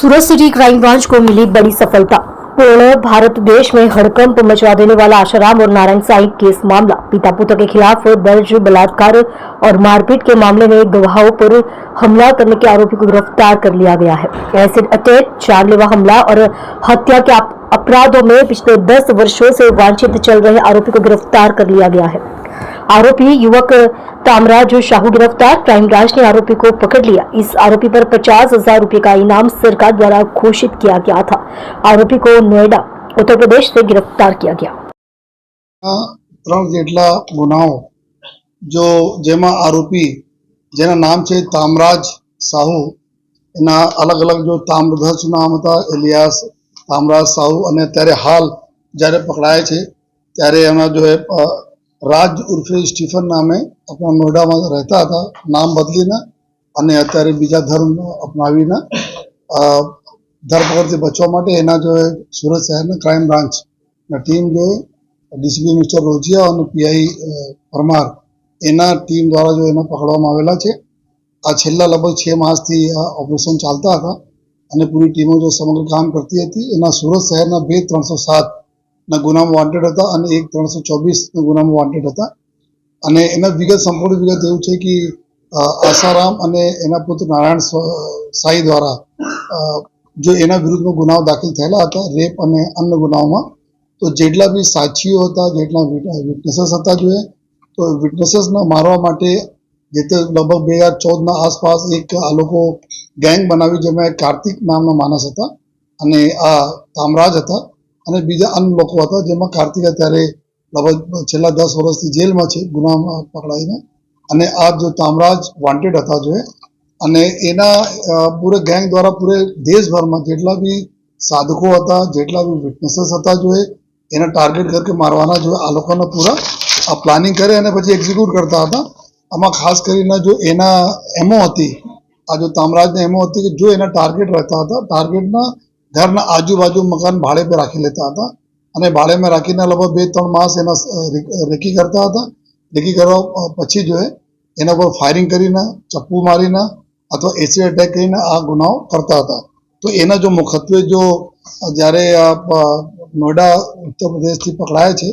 सूरत city crime branch को मिली बड़ी सफलता। पूर्ण भारत देश में हड़कंप मचवा देने वाला आशाराम और नारायण साईं केस मामला। पिता पुत्र के खिलाफ दर्ज बलात्कार और मारपीट के मामले में गवाहों पर हमला करने के आरोपी को गिरफ्तार कर लिया गया है। एसिड अटैक, जानलेवा हमला और हत्या के अपराधों में पिछले 10 वर्षों से वांछित चल रहे आरोपी को गिरफ्तार कर लिया गया है। आरोपी युवक तामराज साहू गिरफ्तार। क्राइम ब्रांच ने आरोपी को पकड़ लिया। इस आरोपी पर 50,000 रुपए का इनाम सरकार द्वारा घोषित किया गया था। आरोपी को नोएडा, उत्तर प्रदेश से गिरफ्तार किया गया। 3 જેટલા ગુનાઓ जो જેમાં આરોપી જેના નામ છે તામરાજ સાહુ, એના અલગ અલગ जो તામ્રધ્વજ નામ હતા, એલિયાસ તામરાજ સાહુ, અને અત્યારે હાલ જ્યારે પકડાય છે ત્યારે એમાં जो है રાજ ઉર્ફે સ્ટીફન નામે આપણા નોઈડામાં રહેતા હતા, નામ બદલીને અને અત્યારે બીજા ધર્મ અપનાવીને ધરપકડથી બચવા માટે એના जो है સુરત શહેરના ક્રાઇમ બ્રાન્ચના ટીમ जो है ડીસીપી મિસ્ટર રોજિયા અને પીઆઈ પરમાર એના ટીમ દ્વારા जो એના પકડવામાં આવેલા છે। આ છેલ્લા લગભગ 6 માસથી આ ઓપરેશન ચાલતા હતા અને પૂરી ટીમો जो સમગ્ર કામ કરતી હતી। એના સુરત શહેરના 2 307 ના ગુનામાં વોન્ટેડ હતા અને 1 324 ના ગુનામાં વોન્ટેડ હતા। અને એના સંપૂર્ણ વિગત એવું છે કે આસારામ અને એના પુત્ર નારાયણ સાઈ દ્વારા जो એના વિરુદ્ધમાં ગુનાઓ દાખલ થયેલા હતા, રેપ અને અન્ય ગુનાઓમાં। તો જેટલા બી સાક્ષીઓ હતા, જેટલા વિટનેસીસ હતા जो है તો વિટનેસીસને મારવા માટે જે તે લગભગ 2014 ના આસપાસ એક આ લોકો ગેંગ બનાવી, જેમાં કાર્તિક નામનો માણસ હતા અને આ તામરાજ હતા અને બીજા અન્ય લોકો હતા, જેમાં કાર્તિક અત્યારે લગભગ છેલ્લા 10 વર્ષથી જેલમાં છે ગુનામાં પકડાઈને। અને આ जो તામરાજ વોન્ટેડ હતા जो है અને એના પૂરે ગેંગ દ્વારા પૂરે દેશભરમાં જેટલા બી સાધકો હતા, જેટલા બી વિટનેસીસ હતા जो है એને ટાર્ગેટ करके મારવાના जो આ લોકોને પૂરા પ્લાનિંગ કરે અને પછી એક્ઝિક્યુટ કરતા હતા। આમાં ખાસ કરીને जो એના એમઓ હતી, આ जो તામરાજને એમઓ હતી કે જો એના ટાર્ગેટ રહેતા હતા, ટાર્ગેટના ઘરના આજુબાજુ મકાન ભાડે પર રાખી લેતા હતા અને ભાડેમાં રાખીને લગભગ 2-3 માસ એના રેકી કરતા હતા। રેકી કરવા પછી जो है એના પર ફાયરિંગ કરીને, ચપ્પુ મારીને અથવા એસિડ અટેક કરીને આ ગુનાઓ કરતા હતા। તો એના जो મુખ્યત્વે जो જ્યારે નોઈડા ઉત્તર પ્રદેશથી પકડાય છે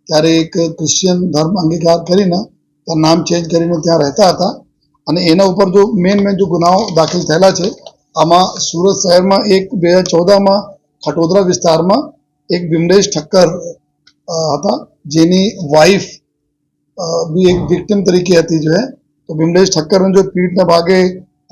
ત્યારે એક ક્રિશ્ચિયન ધર્મ અંગીકાર કરીને નામ ચેન્જ કરીને ત્યાં રહેતા હતા અને એના ઉપર जो મેન जो ગુનાઓ દાખલ થયેલા છે આમાં સુરત શહેરમાં એક 2014માં ખટોદરા વિસ્તારમાં એક બિમલેશ ઠક્કર હતા, જેની વાઇફ भी एक विक्टिम तरीके હતી जो है। तो बिमलेश ठक्कर ने जो पीठ ने भागे